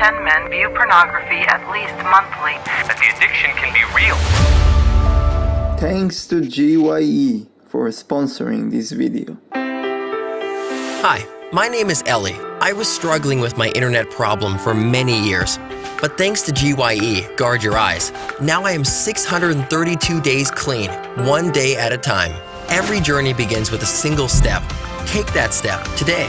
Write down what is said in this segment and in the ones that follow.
10 men view pornography at least monthly. That the addiction can be real. Thanks to GYE for sponsoring this video. Hi, my name is Ellie. I was struggling with my internet problem for many years. But thanks to GYE, Guard Your Eyes, now I am 632 days clean, one day at a time. Every journey begins with a single step. Take that step today.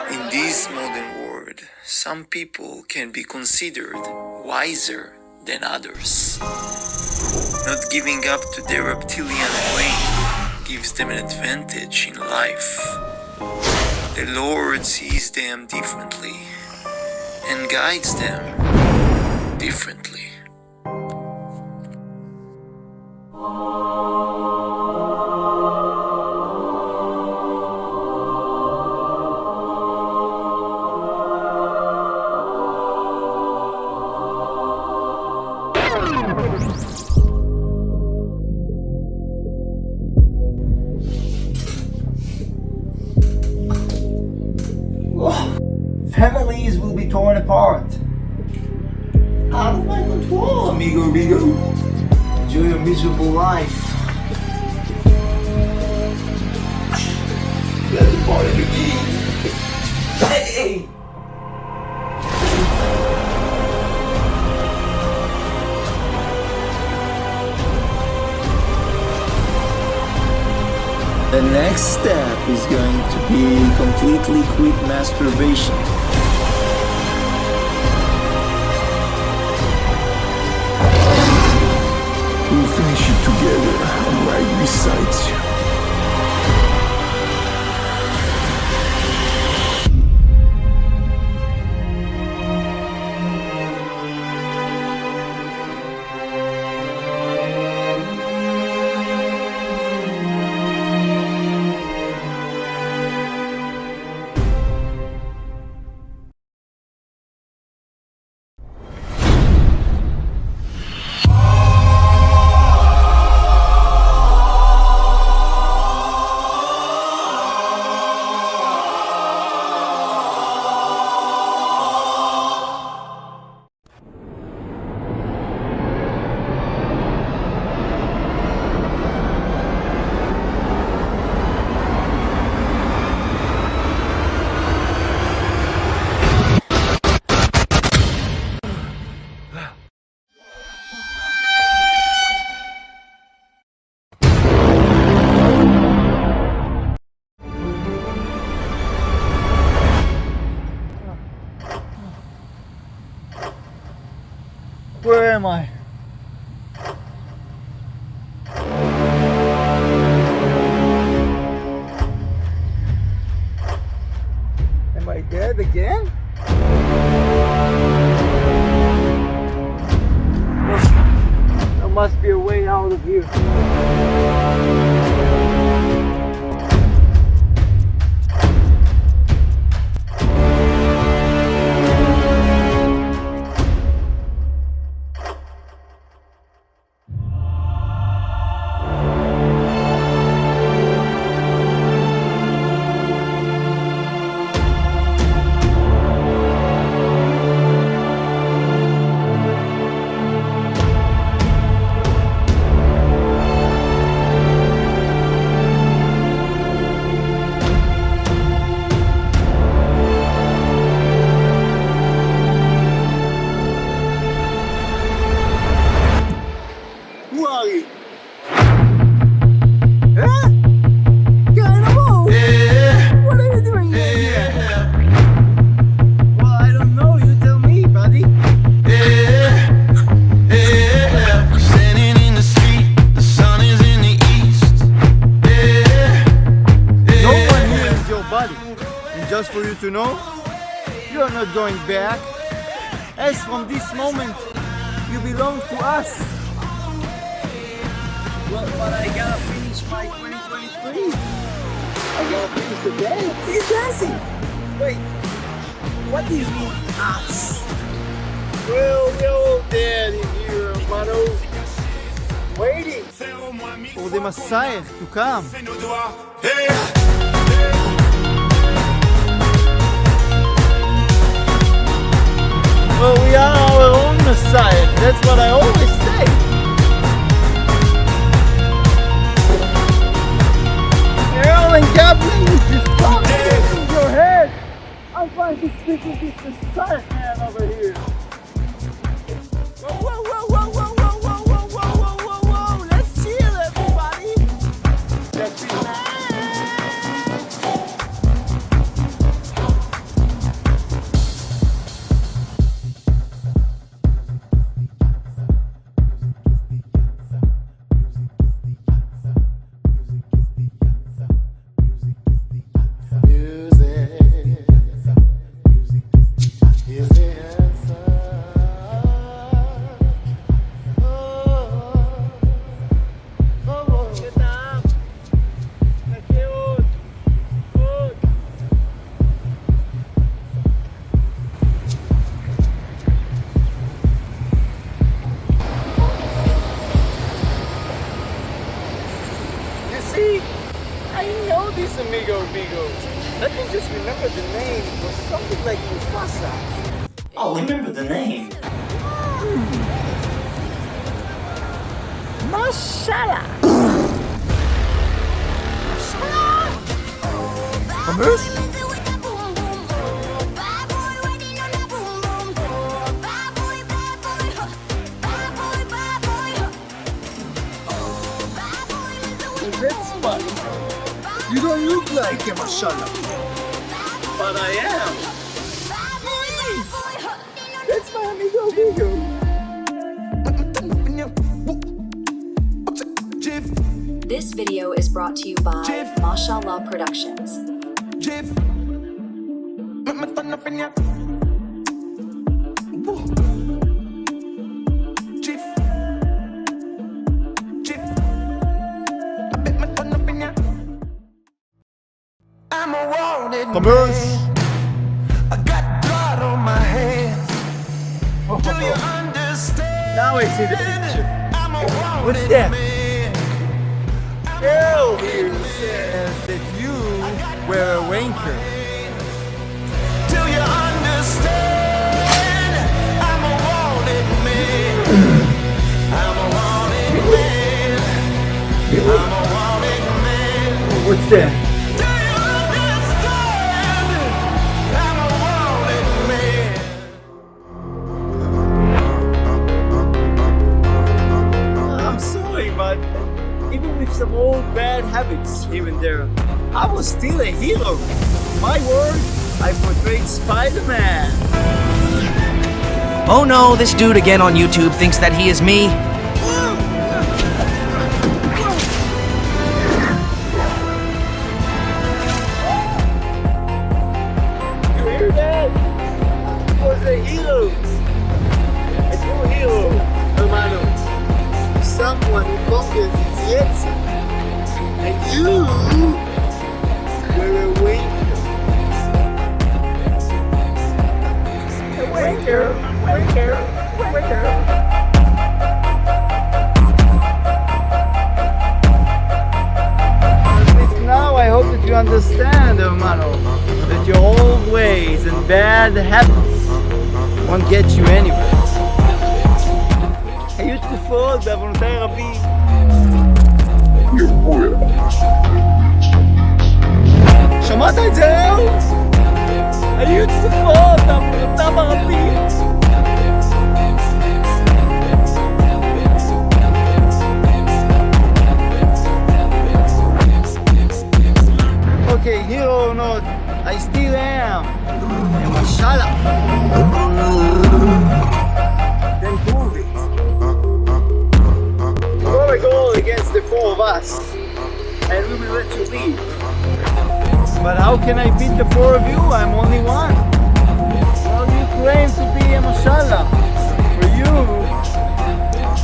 In this modern world, some people can be considered wiser than others. Not giving up to their reptilian brain gives them an advantage in life. The Lord sees them differently and guides them differently. Families will be torn apart. Out of my control, amigo. Enjoy your miserable life. Let the party begin. Hey! The next step is going to be completely quit masturbation. We'll finish it together. I'm right beside you. Where am I? Am I dead again? There must be a way out of here. to know? You are not going back. As from this moment, you belong to us. Well, but I gotta finish my 2023. I gotta finish the day. He's dancing. Wait, what do you mean us? Well, we're all dead in here, mano. Waiting for the Messiah to come. Well, we are our own Messiah. That's what I always say. Earl and Gabriel, you just stop shaking your head. I'm trying to speak with this Messiah man over here. Whoa, whoa, whoa, whoa, whoa, whoa, whoa, whoa, whoa, whoa, whoa, whoa. Let's chill, everybody. Let's relax. See, I know this amigo. Let me just remember the name. It was something like Mufasa. Oh, remember the name. Mashallah. Hummus? That's funny. You don't look like a mashallah. But I am. That's my amigo. This video is brought to you by Mashallah Productions. Hummus. I got blood on my hands. Do you understand? Now I see the picture. I'm a What's wanted that? man. Earl here says that you were a wanker. Do you understand? I'm a wanted man. I'm a wanted man. I'm a wanted man. What's that? Do you understand? I'm a wanted man. I'm sorry, but even with some old bad habits here and there, I was still a hero. My word, I portrayed Spider-Man. Oh no, this dude again on YouTube thinks that he is me. You hear that? He was a hero. A true hero, hermano. Someone who conquers his Yetzi. And you were a wanker. A wanker. At least now I hope that you understand, hermano, that your old ways and bad habits won't get you anywhere. היו תקופות בעוונותיי רבים. שמעת את זה? היו תקופות בעוונותיו הרבים. Okay, hero or not, I still am. And mashallah. Then prove it. Score a goal against the four of us, and we will let you leave. But how can I beat the four of you? I'm only one. Well, you claim to be a mashallah. For you,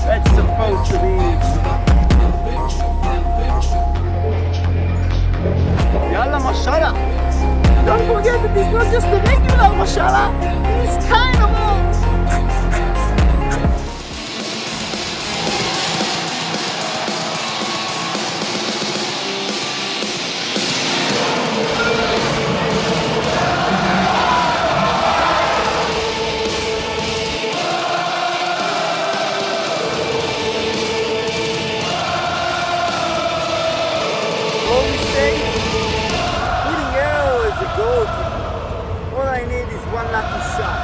that's supposed to be Yalla mashallah. Don't forget that it's not just a regular mashallah. It's kind of a... All I need is one lucky shot.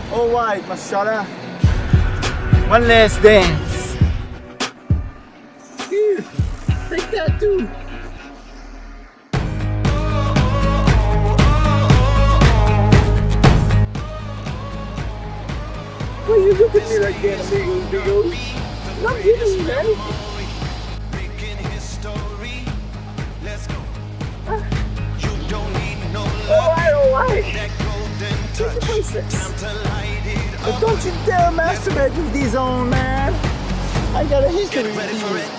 All right, mashallah. One last dance. Here, take that too. Why you look at me like that, amigos? Not giving you anything. Alright. But don't you dare masturbate with these on, man. I got a history. Get ready for it.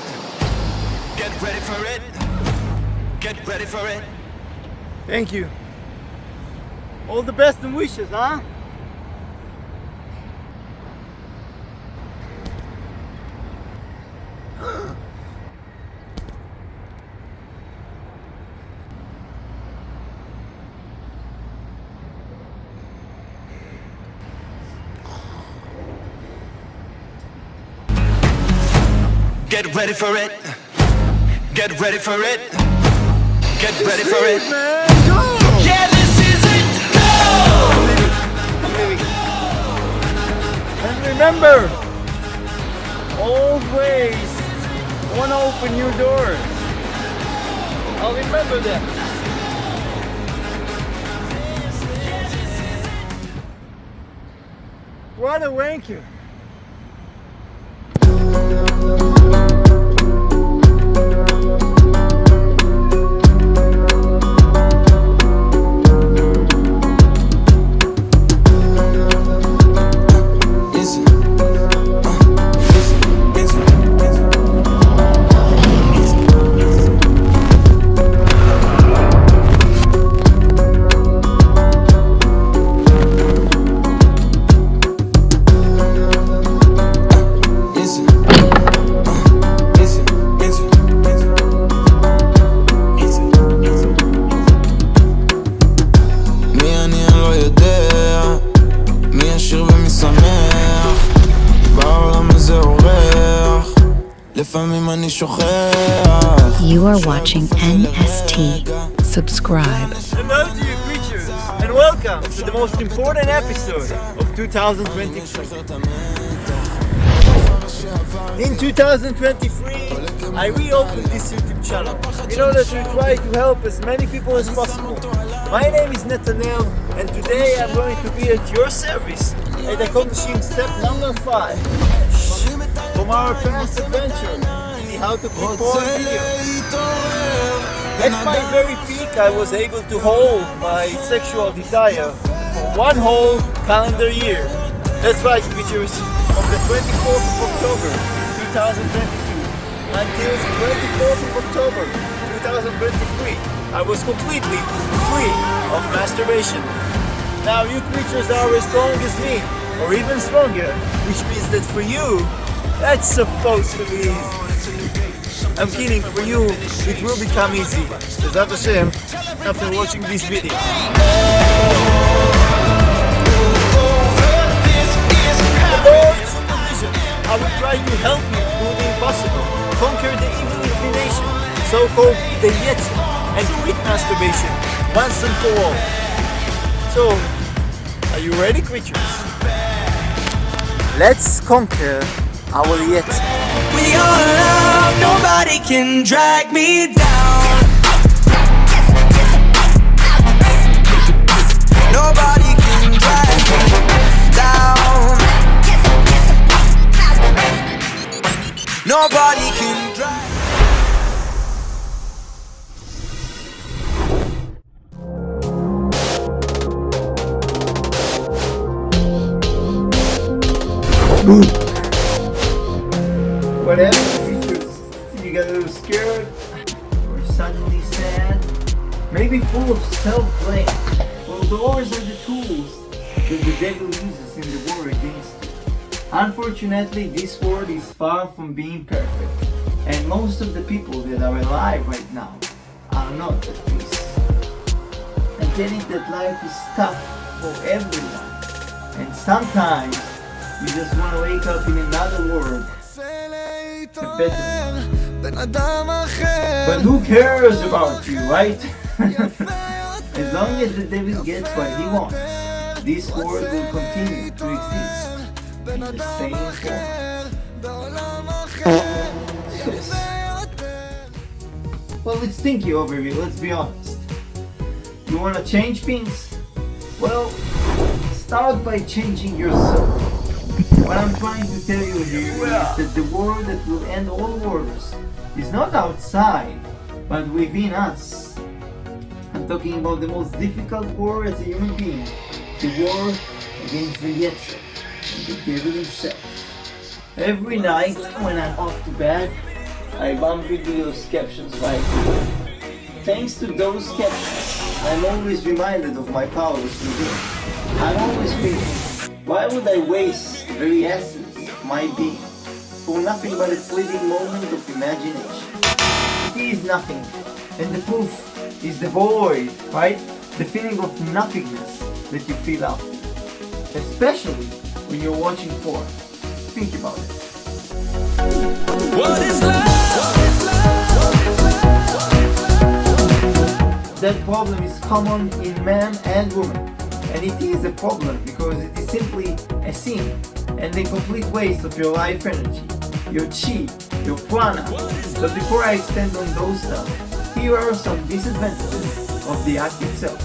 Get ready for it. Get ready for it. Thank you. All the best and wishes, huh? Get ready for it. Get ready for it. Get ready for it. Man, go! Yeah, this is it. Go! And remember, always want to open your doors. I'll remember that. What a wanker. You are watching NST. Subscribe. Hello to you creatures, and welcome to the most important episode of 2023. In 2023, I reopened this YouTube channel in order to try to help as many people as possible. My name is Netanel, and today I'm going to be at your service at accomplishing step number 5 from our previous adventure. How to clip on video. At my very peak, I was able to hold my sexual desire for one whole calendar year. That's right, creatures. From the 24th of October to 2022 until the 24th of October 2023, I was completely free of masturbation. Now you creatures are as strong as me, or even stronger, which means that for you, that's supposed to be easy. I'm kidding, for you, it will become easy. Bezat Hashem, after watching this video. I will try to help you do the impossible, conquer the evil inclination, so-called the Yetzer, and quit masturbation once and for all. So, are you ready, creatures? Let's conquer our Yetzer. We are love, nobody can drag me down. Nobody can drag me down. Nobody can drag. Whatever, creatures, you got a little scared, or suddenly sad, maybe full of self-blame. Well, those are the tools that the devil uses in the war against you. Unfortunately, this world is far from being perfect, and most of the people that are alive right now are not at peace. I get it that life is tough for everyone, and sometimes you just want to wake up in another world, a better one. But who cares about you, right? As long as the devil gets what he wants, this world will continue to exist in the same form. Well, it's stinky over here, let's be honest. You want to change things? Well, start by changing yourself. What I'm trying to tell you here is that the war that will end all wars is not outside, but within us. I'm talking about the most difficult war as a human being, the war against the Yetzer, and the devil himself. Every night when I'm off to bed, I bump into those captions right here. Thanks to those captions, I'm always reminded of my powers within. I'm always thinking, why would I waste the very essence of my being for nothing but a fleeting moment of imagination? It is nothing, and the proof is the void, right? The feeling of nothingness that you feel after, especially when you're watching porn. Think about it. What is love? That problem is common in man and woman, and it is a problem because it is simply a sin and a complete waste of your life energy, your chi, your prana. But before I extend on those stuff, here are some disadvantages of the act itself.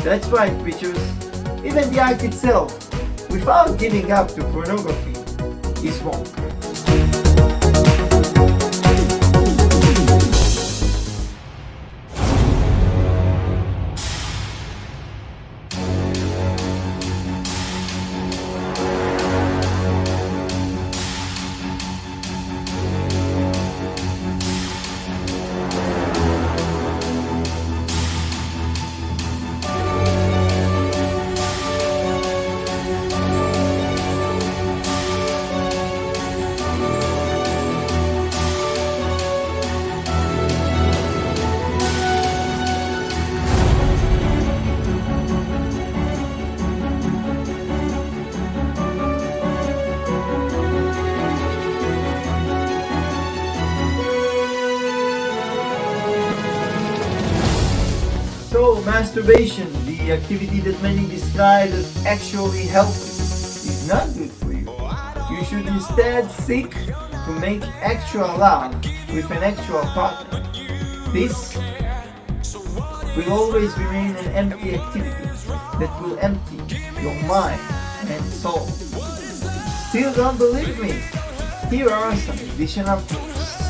That's right, creatures, even the act itself, without giving up to pornography, is wrong. So, masturbation, the activity that many describe as actually healthy, is not good for you. You should instead seek to make actual love with an actual partner. This will always remain an empty activity that will empty your mind and soul. Still don't believe me? Here are some additional tips.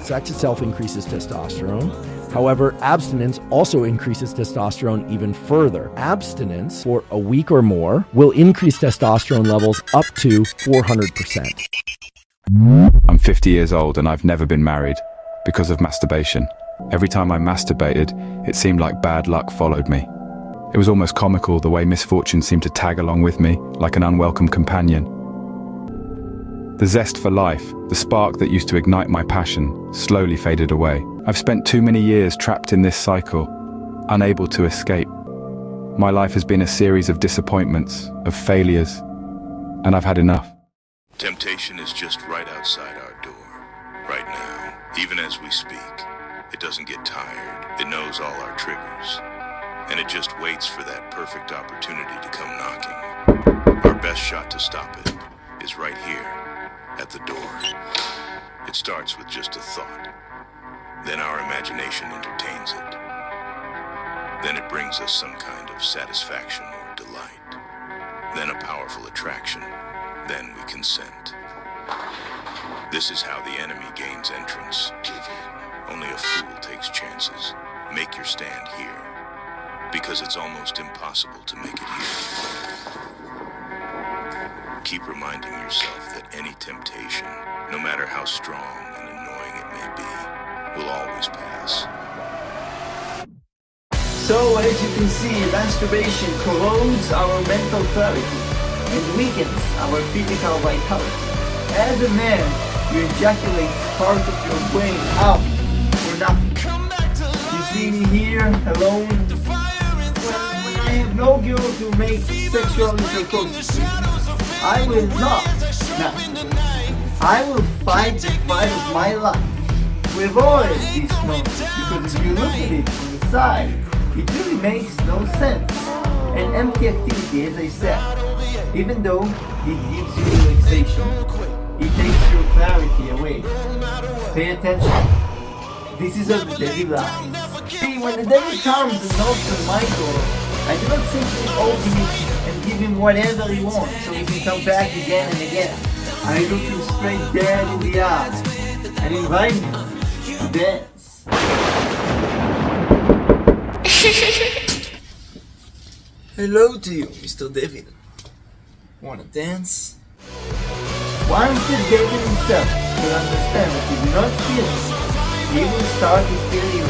Sex itself increases testosterone. However, abstinence also increases testosterone even further. Abstinence for a week or more will increase testosterone levels up to 400%. I'm 50 years old and I've never been married because of masturbation. Every time I masturbated, it seemed like bad luck followed me. It was almost comical the way misfortune seemed to tag along with me like an unwelcome companion. The zest for life, the spark that used to ignite my passion, slowly faded away. I've spent too many years trapped in this cycle, unable to escape. My life has been a series of disappointments, of failures, and I've had enough. Temptation is just right outside our door, right now. Even as we speak, it doesn't get tired. It knows all our triggers, and it just waits for that perfect opportunity to come knocking. Our best shot to stop it is right here, at the door. It starts with just a thought. Then our imagination entertains it. Then it brings us some kind of satisfaction or delight. Then a powerful attraction. Then we consent. This is how the enemy gains entrance. Only a fool takes chances. Make your stand here, because it's almost impossible to make it here. Keep reminding yourself that any temptation, no matter how strong and annoying it may be, will always pass. So, as you can see, masturbation corrodes our mental clarity and weakens our physical vitality. As a man, you ejaculate part of your brain out for nothing. You see me here, alone, when I have no girl to make sexual intercourse with. I will not. I will fight the fight of my life to avoid this moment, because if you look at it from the side, it really makes no sense. An empty activity, as I said. Even though it gives you relaxation, it takes your clarity away. Pay attention. This is how the devil lies. See, when the devil comes and knocks on my door, I do not simply open it and give him whatever he wants so he can come back again and again. I look him straight dead in the eye and invite him to dance. Hello to you, Mr. Devil. Wanna dance? Once the devil himself will understand that you do not feel it, he will start to feel you.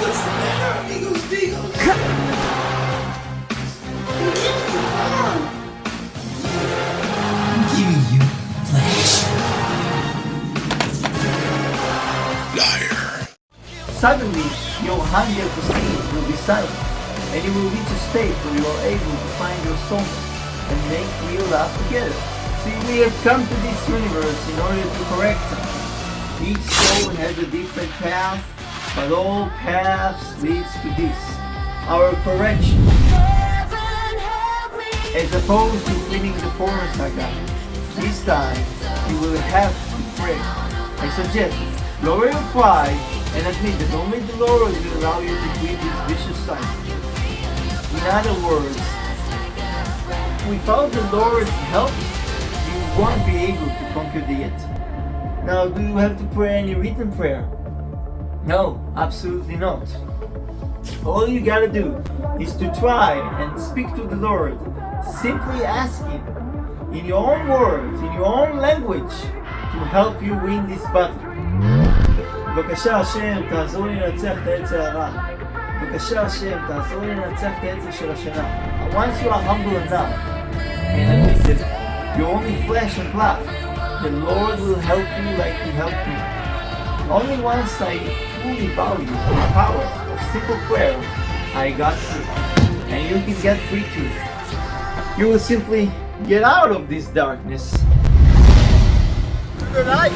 What's the matter, amigos, digos? I'm giving you pleasure. Liar. Suddenly, your hunger to see will be silent, and you will reach a state where you are able to find your soulmate and make real love together. See, we have come to this universe in order to correct them. Each soul has a different path, but all paths leads to this, our correction. As opposed to cleaning the porn saga, this time you will have to pray. I suggest lower your pride and admit that only the Lord will allow you to quit this vicious cycle. In other words, without the Lord's help, you won't be able to conquer the it. Now, do you have to pray any written prayer? No, absolutely not. All you gotta do is to try and speak to the Lord. Simply ask Him, in your own words, in your own language, to help you win this battle. בבקשה השם, תעזור לי לנצח את העצר הרע. בבקשה השם, תעזור לי לנצח את העצר של השינה. And once you are humble enough and admit that you're only flesh and blood, the Lord will help you like He helped me. Only once I fully value the power of simple prayer, I got free. And you can get free too. You will simply get out of this darkness. Good night.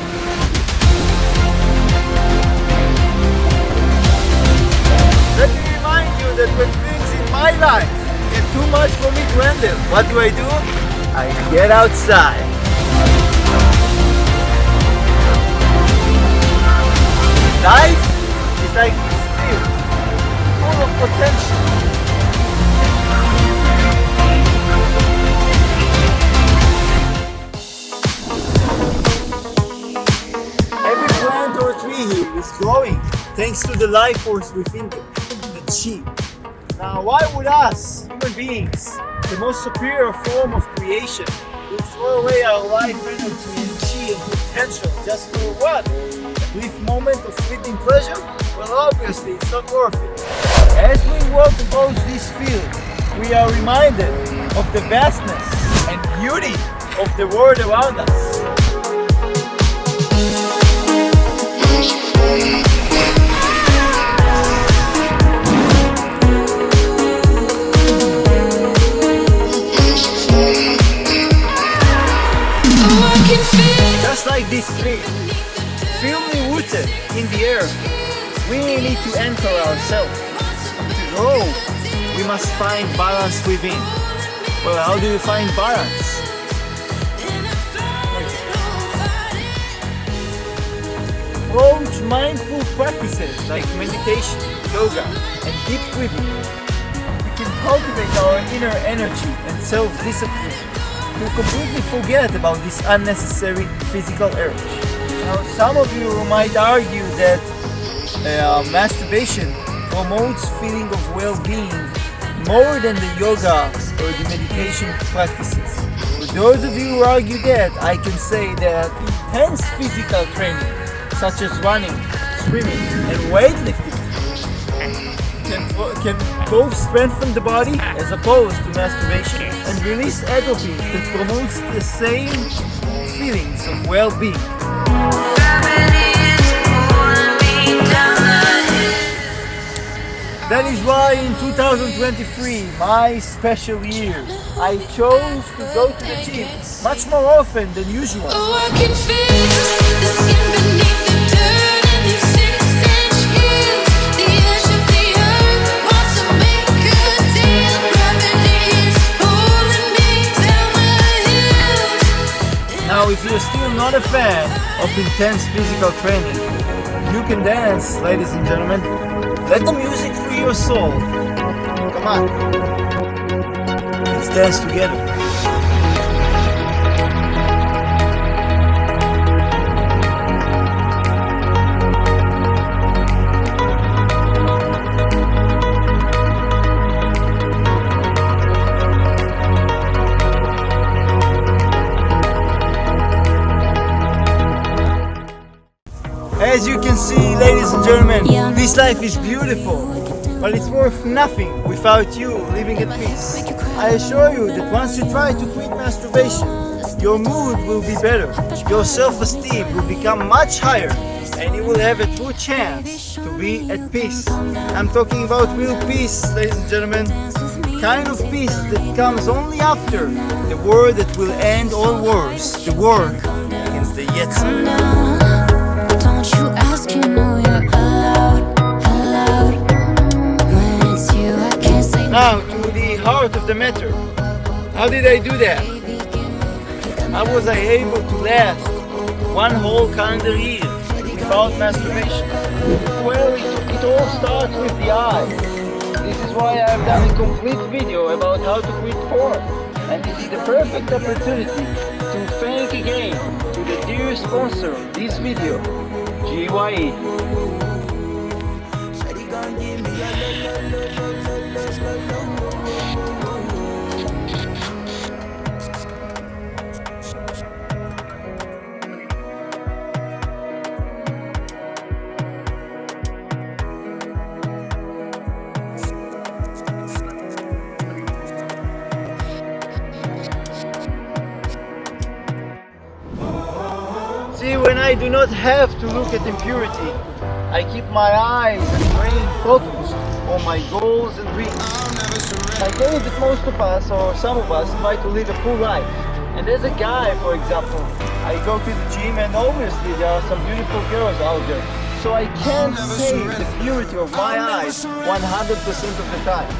Let me remind you that when things in my life get too much for me to handle, what do? I get outside. Life is like this field, full of potential. Every plant or tree here is growing thanks to the life force within them, the chi. Now, why would us, human beings, the most superior form of creation, would throw away our life energy and chi and potential just for what? A brief moment of fleeting pleasure? Well, obviously, it's not worth it. As we walk across this field, we are reminded of the vastness and beauty of the world around us. Just like this tree, firmly rooted in the earth, we need to anchor ourselves. To grow, we must find balance within. Well, how do you find balance? Approach mindful practices like meditation, yoga, and deep breathing. We can cultivate our inner energy and self-discipline to completely forget about this unnecessary physical urge. Now, some of you might argue that masturbation promotes feeling of well-being more than the yoga or the meditation practices. For those of you who argue that, I can say that intense physical training, such as running, swimming, and weightlifting, can both strengthen the body as opposed to masturbation and release endorphins that promotes the same feelings of well-being. That is why in 2023, my special year, I chose to go to the gym much more often than usual. Now, if you're still not a fan of intense physical training, you can dance, ladies and gentlemen. Let the music free your soul. Come on. Let's dance together. As you can see, ladies and gentlemen, this life is beautiful, but it's worth nothing without you living at peace. I assure you that once you try to quit masturbation, your mood will be better, your self-esteem will become much higher, and you will have a true chance to be at peace. I'm talking about real peace, ladies and gentlemen, kind of peace that comes only after the war that will end all wars, the war against the Yetzer. Now to the heart of the matter. How did I do that? How was I able to last one whole calendar year without masturbation? Well, it all starts with the eyes. This is why I've done a complete video about how to quit porn. And this is the perfect opportunity to thank again to the dear sponsor of this video, GYE. See, when I do not have to look at impurity, I keep my eyes and brain focused on my goals and dreams. I know that most of us, or some of us, try to live a full life. And as a guy, for example, I go to the gym and obviously there are some beautiful girls out there. So I can't save the purity of my eyes 100% of the time.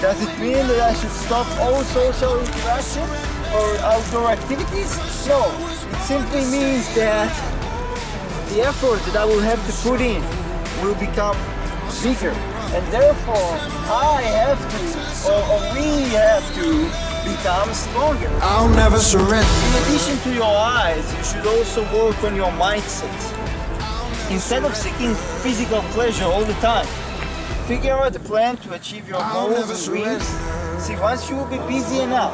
Does it mean that I should stop all social interaction or outdoor activities? No, it simply means that the effort that I will have to put in will become bigger, and therefore I have to, or we have to, become stronger. I'll never surrender. In addition to your eyes, you should also work on your mindset. Instead of seeking physical pleasure all the time, Figure out a plan to achieve your goals and dreams. See, once you will be busy enough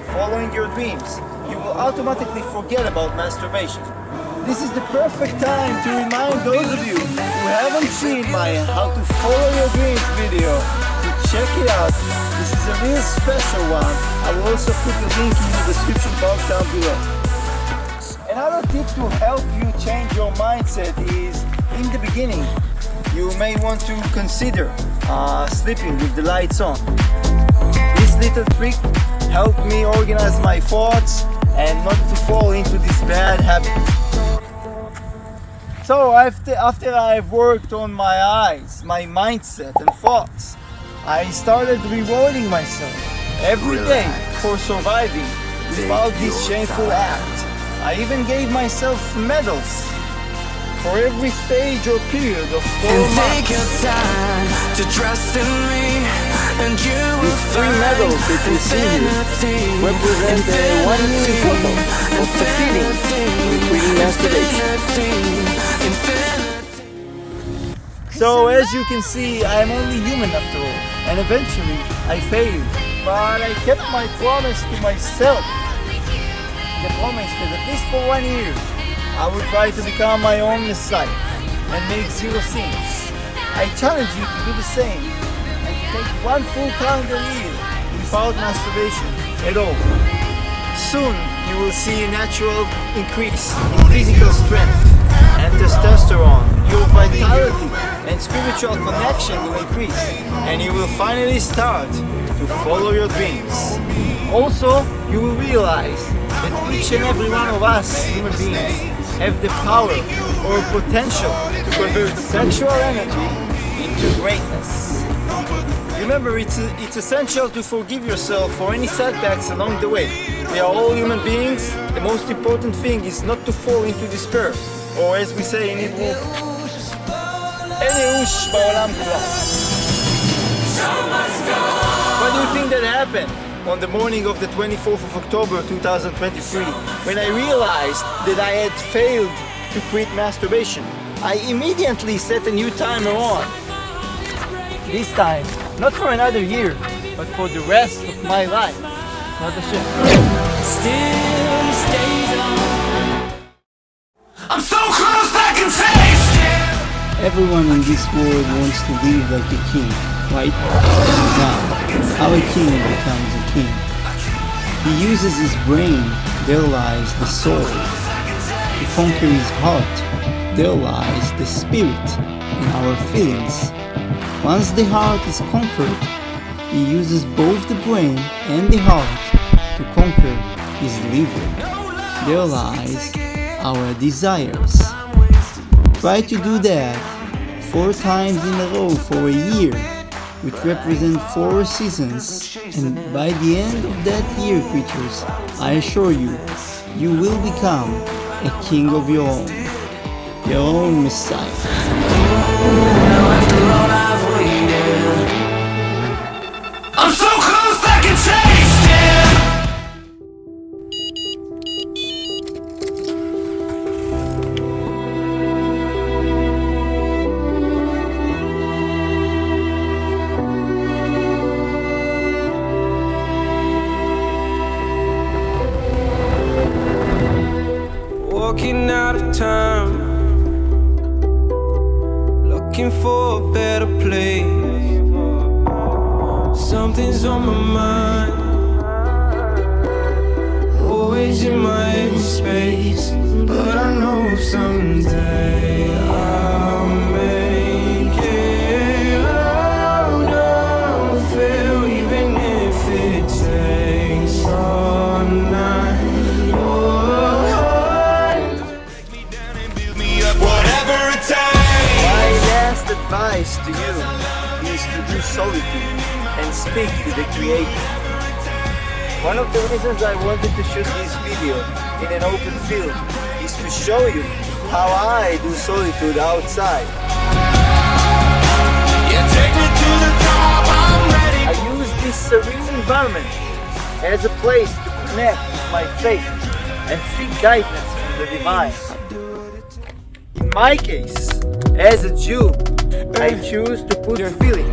following your dreams, you will automatically forget about masturbation. This is the perfect time to remind those of you who haven't seen my How to Follow Your Dreams video to check it out. This is a real special one. I will also put the link in the description box down below. Another tip to help you change your mindset is, in the beginning, you may want to consider sleeping with the lights on. This little trick helped me organize my thoughts and not to fall into this bad habit. So after I've worked on my eyes, my mindset and thoughts, I started rewarding myself every day for surviving without this shameful act. I even gave myself medals for every stage or period of 4 months. These 3 medals that you see here represent 1 year total of succeeding in quitting masturbation. So as you can see, I am only human after all, and eventually I failed. But I kept my promise to myself. The promise that at least for 1 year, I would try to become my own Messiah and make 0 sins. I challenge you to do the same and take 1 full calendar year without masturbation at all. Soon you will see a natural increase in physical strength and testosterone. Your vitality and spiritual connection will increase, and you will finally start to follow your dreams. Also, you will realize that each and every one of us human beings have the power or potential to convert sexual energy into greatness. Remember, it's essential to forgive yourself for any setbacks along the way. We are all human beings. The most important thing is not to fall into despair, or as we say in Hebrew, אין ייאוש בעולם כלל. What do you think that happened on the morning of the 24th of October 2023 when I realized that I had failed to quit masturbation? I immediately set a new timer on. This time, not for another year, but for the rest of my life. Not a shit. Still stays on. I'm so close I can taste it. Everyone in this world wants to live like a king, right? Now, how a king becomes a king? He uses his brain, there lies the soul. To conquer his heart, there lies the spirit and our feelings. Once the heart is conquered, he uses both the brain and the heart to conquer his liver. There lies our desires. Try to do that 4 times in a row for a year, which represent 4 seasons, and by the end of that year, creatures, I assure you, you will become a king of your own Messiah. I'm so close I can taste it. Walking out of town, looking for a better place. Something's on my mind, always in my empty space. But I know someday I'll make it out of it, even if it takes all night. Advice to you is to do solitude and speak to the Creator. One of the reasons I wanted to shoot this video in an open field is to show you how I do solitude outside. I use this serene environment as a place to connect with my faith and seek guidance from the divine. In my case, as a Jew, I choose to put feeling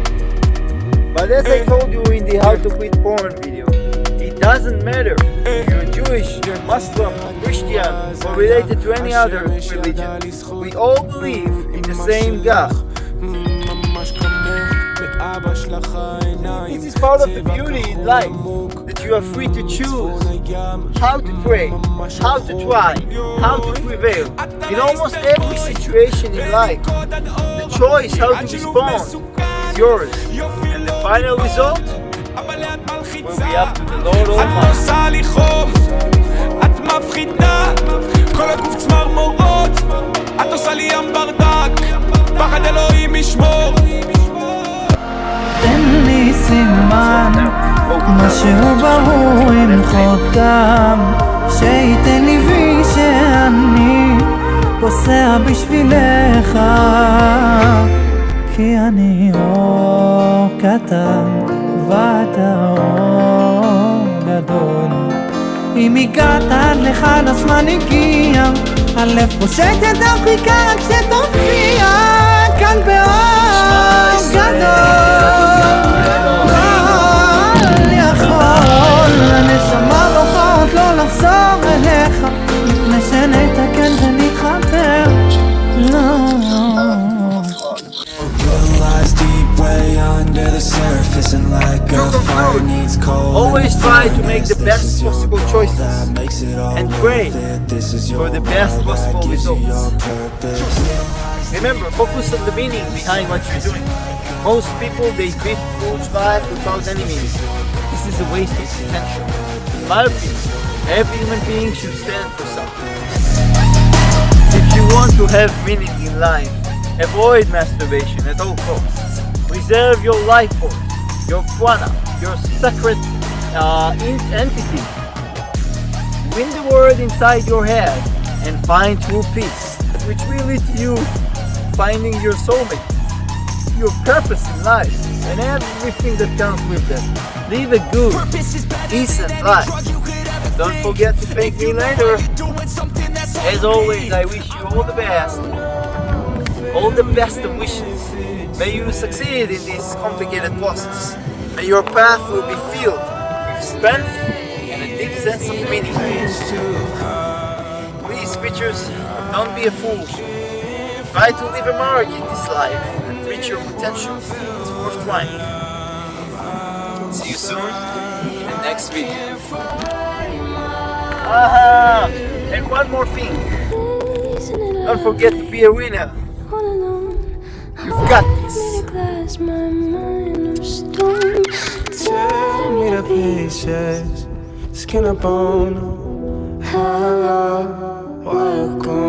But as I told you in the How to Quit Porn video, it doesn't matter if you're Jewish, Muslim, Christian, or related to any other religion. We all believe in the same God. This is part of the beauty in life, that you are free to choose how to pray, how to try, how to prevail. In almost every situation in life, the choice how to respond is yours, and the final result will be up to the Lord Almighty. את מפחידה, כל הגוף צמרמורות, את עושה לי ים ברדק, פחד אלוהים ישמור. תן לי סימן, משהו ברור עם חותם, שייתן לי וי שאני פוסע בשבילך, כי אני אור קטן ואתה אור גדול. אם הגעת עד לכאן הזמן הגיע, הלב פושט את דרכך כשתופיע כאן באור גדול. לא יכול, הנשמה בוחרת לא לחזור אליך, לפני שנתקן ונתחבר. לא. Under the surface and like a fire needs coal. Always try to make the best possible choices and pray for the best possible results. Remember, focus on the meaning behind what you're doing. Most people, they drift through life without any meaning. This is a waste of potential. In my opinion, every human being should stand for something. If you want to have meaning in life, avoid masturbation at all costs. Preserve your life force, your prana, your sacred entity. Win the world inside your head and find true peace, which will lead to you finding your soulmate, your purpose in life, and everything that comes with that. Live a good, decent life. Don't forget to thank me later. As always, I wish you all the best. All the best of wishes. May you succeed in this complicated process. May your path will be filled with strength and a deep sense of meaning. Please, creatures, don't be a fool. Try to leave a mark in this life and reach your potential. It's worth trying. See you soon in the next video. Aha! And one more thing. Don't forget to be a winner. You've got this. Tell me the pieces, skin up on. Hello, welcome.